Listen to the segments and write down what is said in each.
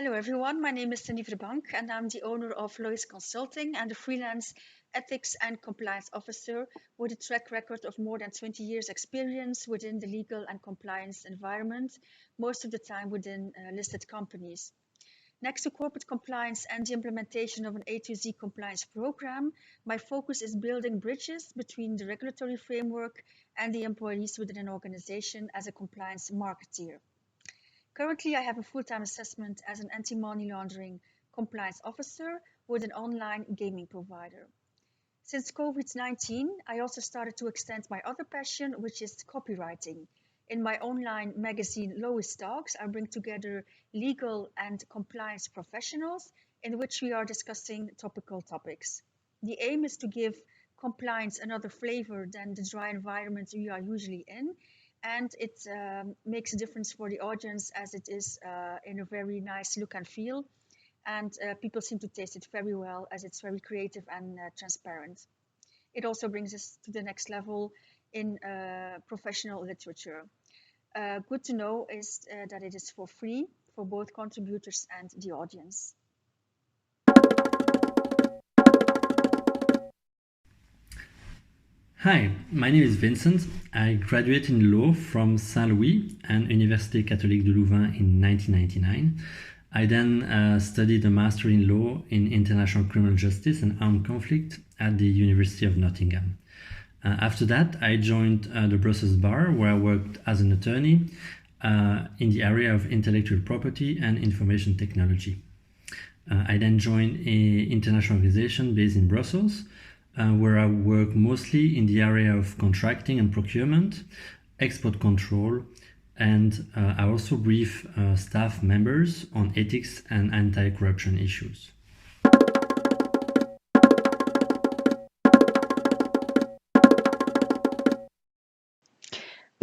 Hello everyone, my name is Cindy Verbank and I'm the owner of Lois Consulting and a freelance ethics and compliance officer with a track record of more than 20 years experience within the legal and compliance environment, most of the time within listed companies. Next to corporate compliance and the implementation of an A to Z compliance program, my focus is building bridges between the regulatory framework and the employees within an organization as a compliance marketeer. Currently, I have a full-time assessment as an anti-money laundering compliance officer with an online gaming provider. Since COVID-19, I also started to extend my other passion, which is copywriting. In my online magazine, Lois Talks, I bring together legal and compliance professionals in which we are discussing topical topics. The aim is to give compliance another flavor than the dry environment we are usually in, and it makes a difference for the audience as it is in a very nice look and feel, and people seem to taste it very well as it's very creative and transparent. It also brings us to the next level in professional literature. Good to know is that it is for free for both contributors and the audience. Hi, my name is Vincent. I graduated in law from Saint-Louis and Université Catholique de Louvain in 1999. I then studied a master in law in international criminal justice and armed conflict at the University of Nottingham. After that, I joined the Brussels Bar, where I worked as an attorney in the area of intellectual property and information technology. I then joined an international organization based in Brussels, where I work mostly in the area of contracting and procurement, export control, and I also brief staff members on ethics and anti-corruption issues.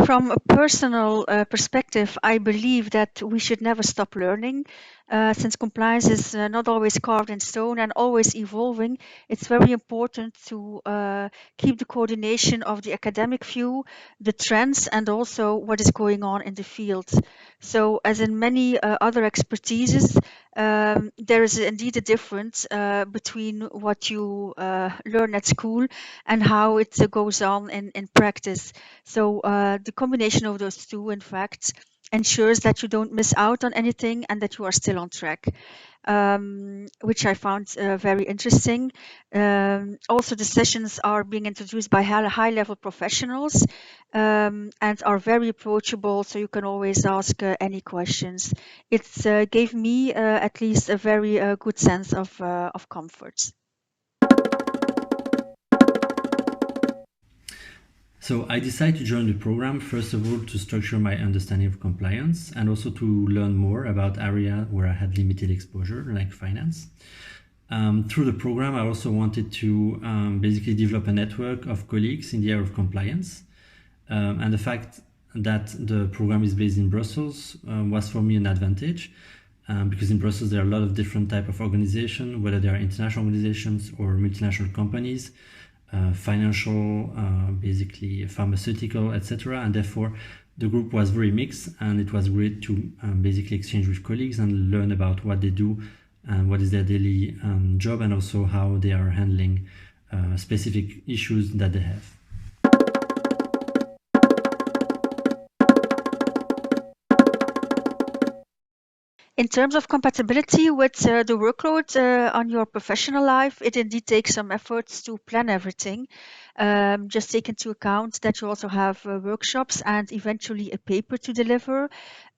From a personal perspective, I believe that we should never stop learning. Since compliance is not always carved in stone and always evolving, it's very important to keep the coordination of the academic view, the trends, and also what is going on in the field. So, as in many other expertises, there is indeed a difference between what you learn at school and how it goes on in practice. So the combination of those two, in fact, ensures that you don't miss out on anything and that you are still on track, which I found very interesting. Also, the sessions are being introduced by high-level professionals and are very approachable, so you can always ask any questions. It gave me at least a very good sense of comfort. So I decided to join the program, first of all, to structure my understanding of compliance and also to learn more about areas where I had limited exposure, like finance. Through the program, I also wanted to basically develop a network of colleagues in the area of compliance. And the fact that the program is based in Brussels was for me an advantage, because in Brussels there are a lot of different types of organizations, whether they are international organizations or multinational companies, financial, basically pharmaceutical, etc. And therefore the group was very mixed, and it was great to basically exchange with colleagues and learn about what they do and what is their daily job, and also how they are handling specific issues that they have. In terms of compatibility with the workload on your professional life, it indeed takes some efforts to plan everything. Just take into account that you also have workshops and eventually a paper to deliver,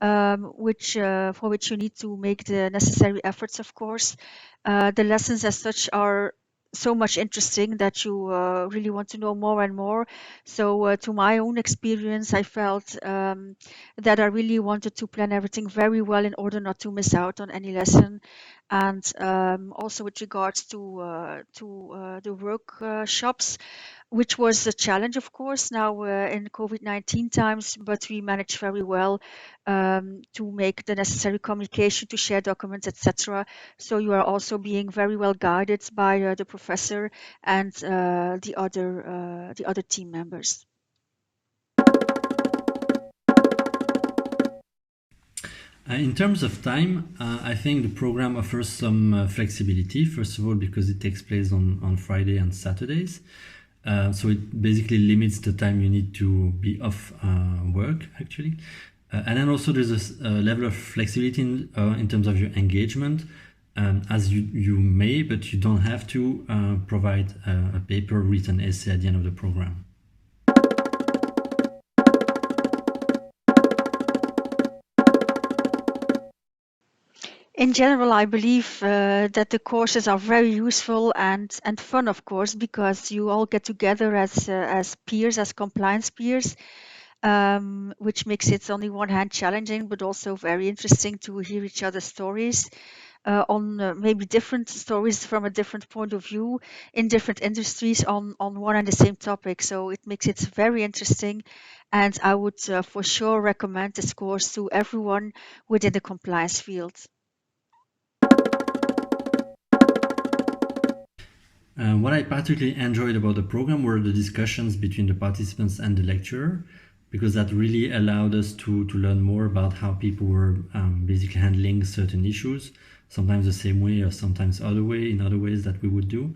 for which you need to make the necessary efforts, of course. The lessons as such are so much interesting that you really want to know more and more. So to my own experience, I felt that I really wanted to plan everything very well in order not to miss out on any lesson. And also with regards to the workshops, which was a challenge, of course, now in COVID-19 times, but we managed very well to make the necessary communication, to share documents, etc. So you are also being very well guided by the professor and the other team members. In terms of time, I think the program offers some flexibility. First of all, because it takes place on Friday and Saturdays. So it basically limits the time you need to be off work, actually. And then also there's a level of flexibility in terms of your engagement, as you may, but you don't have to provide a paper written essay at the end of the program. In general, I believe that the courses are very useful and fun, of course, because you all get together as peers, as compliance peers, which makes it on the one hand challenging, but also very interesting to hear each other's stories on maybe different stories from a different point of view in different industries on one and the same topic. So it makes it very interesting, and I would for sure recommend this course to everyone within the compliance field. What I particularly enjoyed about the program were the discussions between the participants and the lecturer, because that really allowed us to learn more about how people were basically handling certain issues, sometimes the same way or sometimes in other ways that we would do.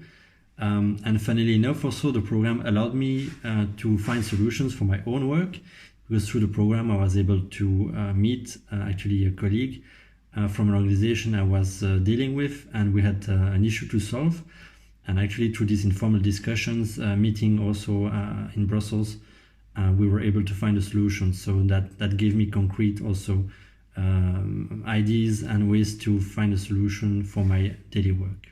And funnily enough, also the program allowed me to find solutions for my own work, because through the program I was able to meet actually a colleague from an organization I was dealing with, and we had an issue to solve. And actually through these informal discussions, meeting also in Brussels, we were able to find a solution. So that gave me concrete also ideas and ways to find a solution for my daily work.